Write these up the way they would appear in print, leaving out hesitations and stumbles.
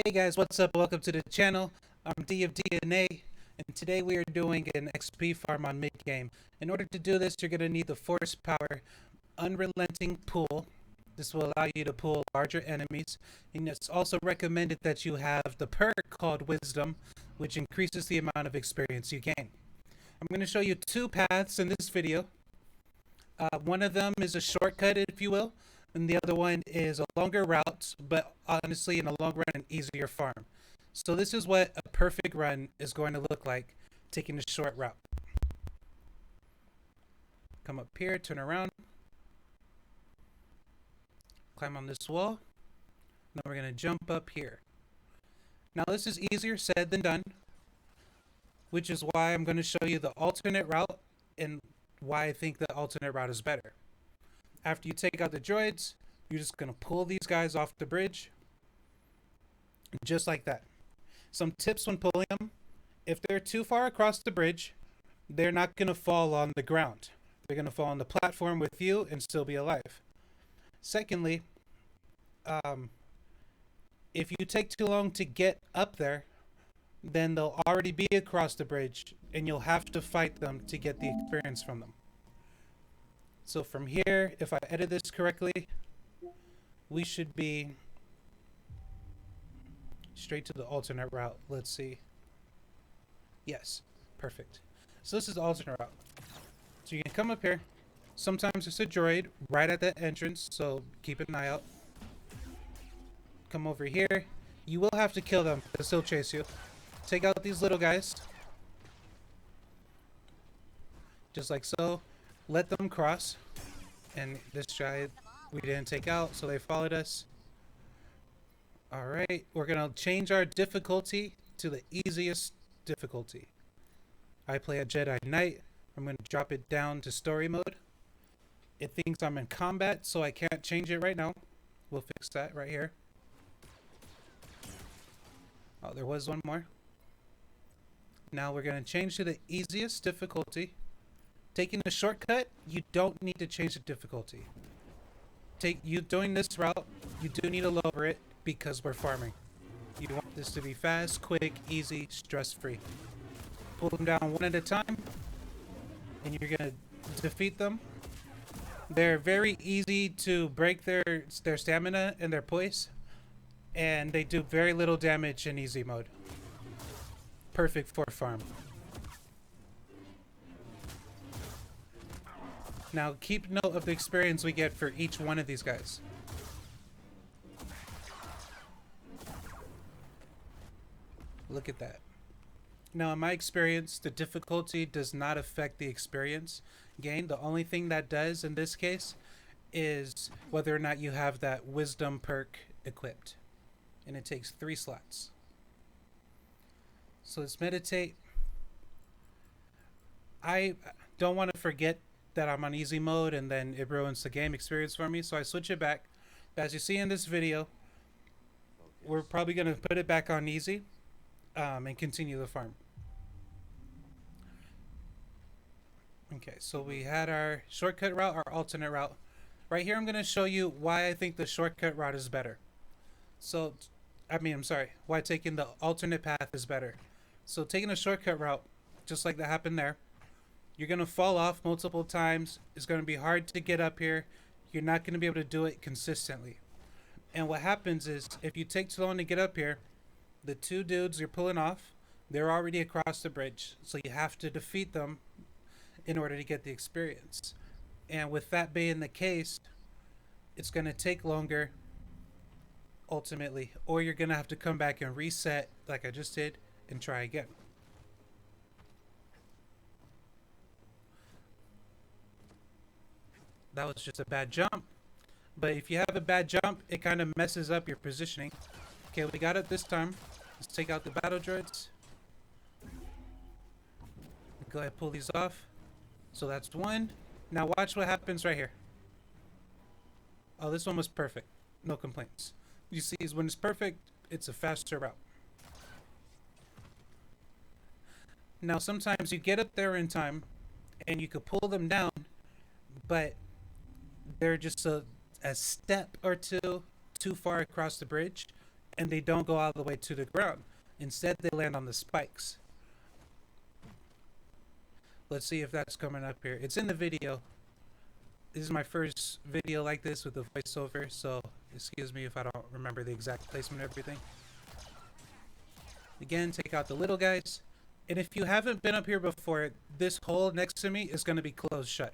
Hey guys, what's up? Welcome to the channel. I'm D of DNA, and today we are doing an XP farm on mid-game. In order to do this, you're going to need the Force Power Unrelenting Pool. This will allow you to pull larger enemies, and it's also recommended that you have the perk called Wisdom, which increases the amount of experience you gain. I'm going to show you two paths in this video. One of them is a shortcut, if you will, and the other one is a longer route, but honestly, in the long run, an easier farm. So this is what a perfect run is going to look like, taking the short route. Come up here, turn around, climb on this wall, then we're going to jump up here. Now this is easier said than done, which is why I'm going to show you the alternate route and why I think the alternate route is better. After you take out the droids, you're just going to pull these guys off the bridge, just like that. Some tips when pulling them: if they're too far across the bridge, they're not going to fall on the ground. They're going to fall on the platform with you and still be alive. Secondly, if you take too long to get up there, then they'll already be across the bridge and you'll have to fight them to get the experience from them. So from here, if I edit this correctly, we should be straight to the alternate route. Let's see. Yes, perfect. So this is the alternate route. So you can come up here. Sometimes there's a droid right at that entrance, so keep an eye out. Come over here. You will have to kill them. They'll still chase you. Take out these little guys. Just like so. Let them cross. And this giant we didn't take out, so they followed us. Alright, we're going to change our difficulty to the easiest difficulty. I play a Jedi Knight. I'm going to drop it down to story mode. It thinks I'm in combat, so I can't change it right now. We'll fix that right here. Oh, there was one more. Now we're going to change to the easiest difficulty. Taking a shortcut, you don't need to change the difficulty. You doing this route, you do need to lower it because we're farming. You want this to be fast, quick, easy, stress-free. Pull them down one at a time, and you're going to defeat them. They're very easy to break their stamina and their poise, and they do very little damage in easy mode. Perfect for farm. Now keep note of the experience we get for each one of these guys. Look at that. Now in my experience, the difficulty does not affect the experience gain. The only thing that does in this case is whether or not you have that wisdom perk equipped. And it takes 3 slots. So let's meditate. I don't want to forget that I'm on easy mode and then it ruins the game experience for me, so I switch it back. As you see in this video, we're probably going to put it back on easy and continue the farm. Okay, so we had our shortcut route, our alternate route. Right here I'm going to show you why I think the shortcut route is better. So, why taking the alternate path is better. So taking a shortcut route, just like that happened there, you're going to fall off multiple times. It's going to be hard to get up here. You're not going to be able to do it consistently. And what happens is, if you take too long to get up here, the 2 dudes you're pulling off, they're already across the bridge. So you have to defeat them in order to get the experience. And with that being the case, it's going to take longer, ultimately. Or you're going to have to come back and reset, like I just did, and try again. That was just a bad jump. But if you have a bad jump, it kind of messes up your positioning. Okay, we got it this time. Let's take out the battle droids. Go ahead and pull these off. So that's 1. Now watch what happens right here. Oh, this one was perfect. No complaints. You see, when it's perfect, it's a faster route. Now sometimes you get up there in time and you could pull them down, but they're just a step or two too far across the bridge, and they don't go all the way to the ground. Instead, they land on the spikes. Let's see if that's coming up here. It's in the video. This is my first video like this with the voiceover, so excuse me if I don't remember the exact placement of everything. Again, take out the little guys. And if you haven't been up here before, this hole next to me is going to be closed shut.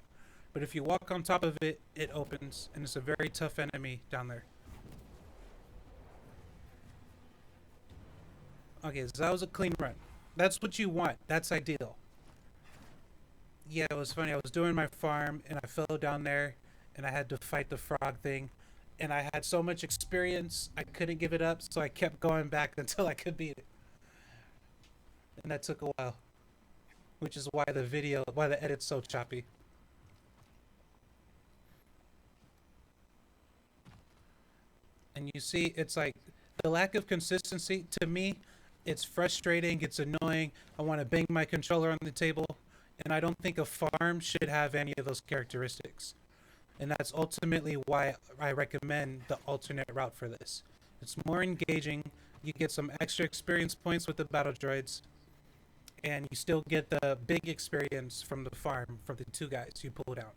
But if you walk on top of it, it opens, and it's a very tough enemy down there. Okay, so that was a clean run. That's what you want. That's ideal. Yeah, it was funny. I was doing my farm, and I fell down there, and I had to fight the frog thing. And I had so much experience, I couldn't give it up, so I kept going back until I could beat it. And that took a while. Which is why the edit's so choppy. And you see, it's like, the lack of consistency, to me, it's frustrating, it's annoying. I want to bang my controller on the table. And I don't think a farm should have any of those characteristics. And that's ultimately why I recommend the alternate route for this. It's more engaging, you get some extra experience points with the battle droids, and you still get the big experience from the farm, from the two guys you pull down.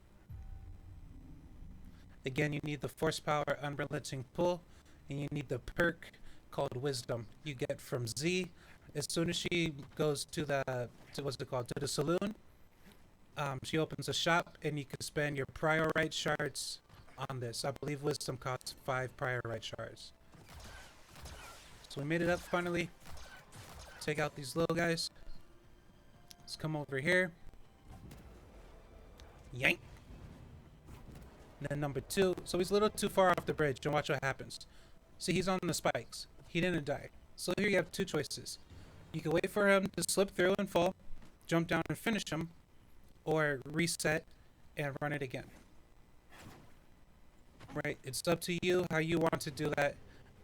Again, you need the Force Power Unrelenting Pull, and you need the perk called Wisdom. You get from Z. As soon as she goes to the, to the saloon, she opens a shop, and you can spend your priorite shards on this. I believe Wisdom costs 5 priorite shards. So we made it up finally. Take out these little guys. Let's come over here. Yank. And then number 2. So he's a little too far off the bridge, and watch what happens. See, he's on the spikes. He didn't die. So here you have 2 choices. You can wait for him to slip through and fall, jump down and finish him, or reset and run it again. Right? It's up to you how you want to do that.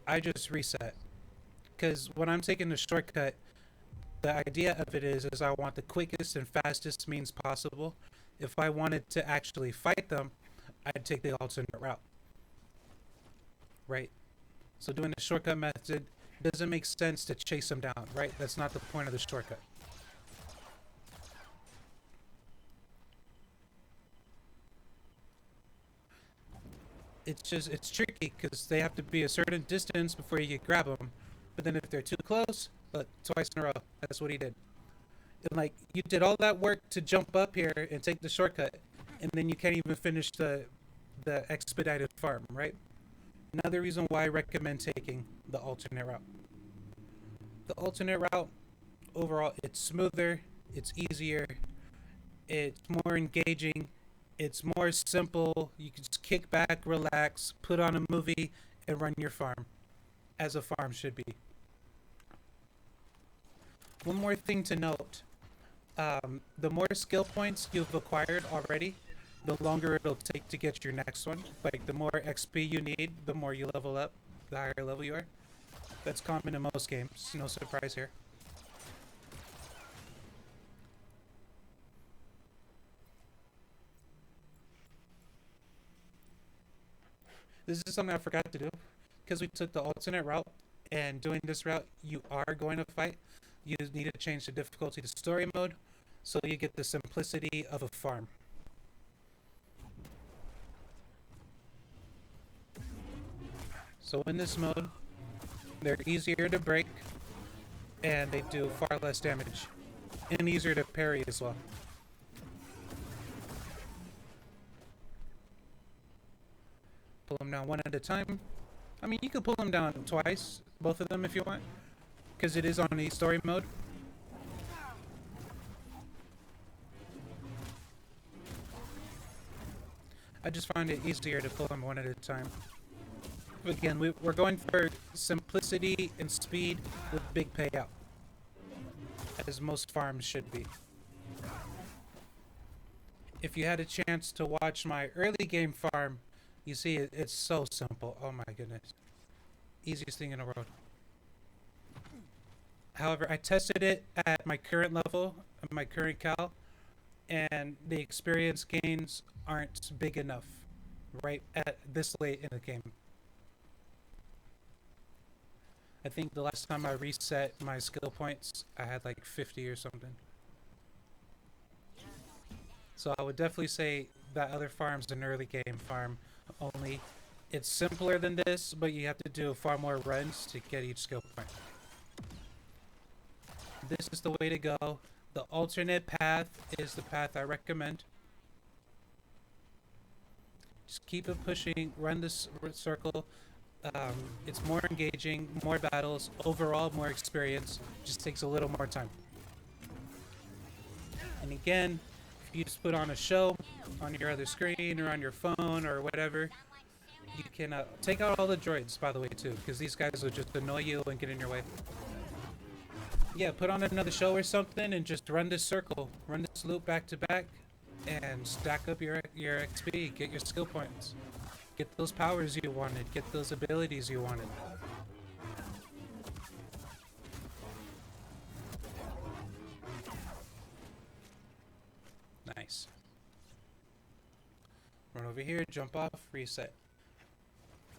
I just reset. Because when I'm taking the shortcut, the idea of it is I want the quickest and fastest means possible. If I wanted to actually fight them, I'd take the alternate route. Right? So doing the shortcut method doesn't make sense to chase them down, right? That's not the point of the shortcut. It's tricky because they have to be a certain distance before you can grab them. But then if they're too close, but twice in a row, that's what he did. And like, you did all that work to jump up here and take the shortcut, and then you can't even finish the expedited farm, right? Another reason why I recommend taking the alternate route. The alternate route, overall, it's smoother, it's easier, it's more engaging, it's more simple. You can just kick back, relax, put on a movie, and run your farm, as a farm should be. One more thing to note. The more skill points you've acquired already, the longer it'll take to get your next one. Like, the more XP you need, the more you level up, the higher level you are. That's common in most games, no surprise here. This is something I forgot to do, because we took the alternate route, and doing this route, you are going to fight. You need to change the difficulty to story mode, so you get the simplicity of a farm. So in this mode, they're easier to break, and they do far less damage, and easier to parry as well. Pull them down one at a time. I mean, you can pull them down twice, both of them if you want, because it is on the story mode. I just find it easier to pull them one at a time. Again, we're going for simplicity and speed with big payout, as most farms should be. If you had a chance to watch my early game farm, you see it's so simple. Oh my goodness. Easiest thing in the world. However, I tested it at my current level, my current cal, and the experience gains aren't big enough right at this late in the game. I think the last time I reset my skill points, I had like 50 or something. So I would definitely say that other farm's an early game farm only. It's simpler than this, but you have to do far more runs to get each skill point. This is the way to go. The alternate path is the path I recommend. Just keep it pushing, run this circle. It's more engaging, more battles, overall more experience. Just takes a little more time. And again, if you just put on a show on your other screen or on your phone or whatever, you can take out all the droids, by the way, too, because these guys will just annoy you and get in your way. Yeah, put on another show or something and just run this circle. Run this loop back to back and stack up your XP, get your skill points. Get those powers you wanted, get those abilities you wanted. Nice. Run over here, jump off, reset.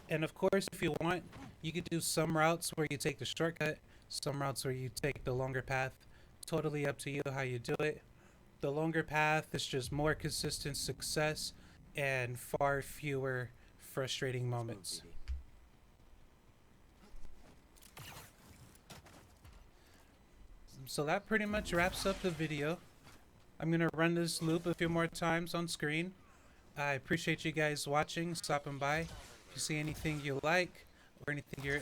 And of course, if you want, you could do some routes where you take the shortcut, some routes where you take the longer path. Totally up to you how you do it. The longer path is just more consistent success and far fewer frustrating moments. So that pretty much wraps up the video. I'm going to run this loop a few more times on screen. I appreciate you guys watching, stopping by. If you see anything you like or anything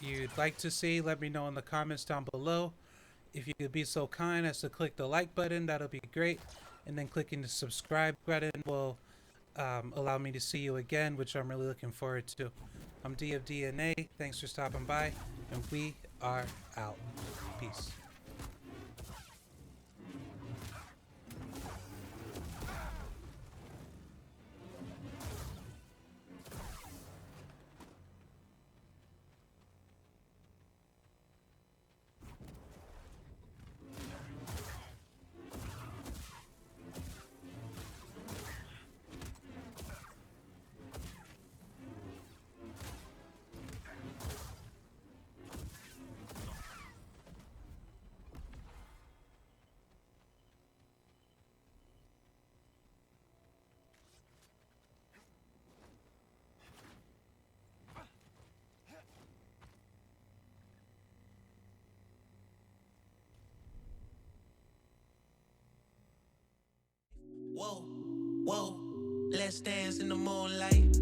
you'd like to see, let me know in the comments down below. If you could be so kind as to click the like button, that'll be great. And then clicking the subscribe button will allow me to see you again, which I'm really looking forward to. I'm D of DNA. Thanks for stopping by, and we are out. Peace. Whoa, whoa, let's dance in the moonlight.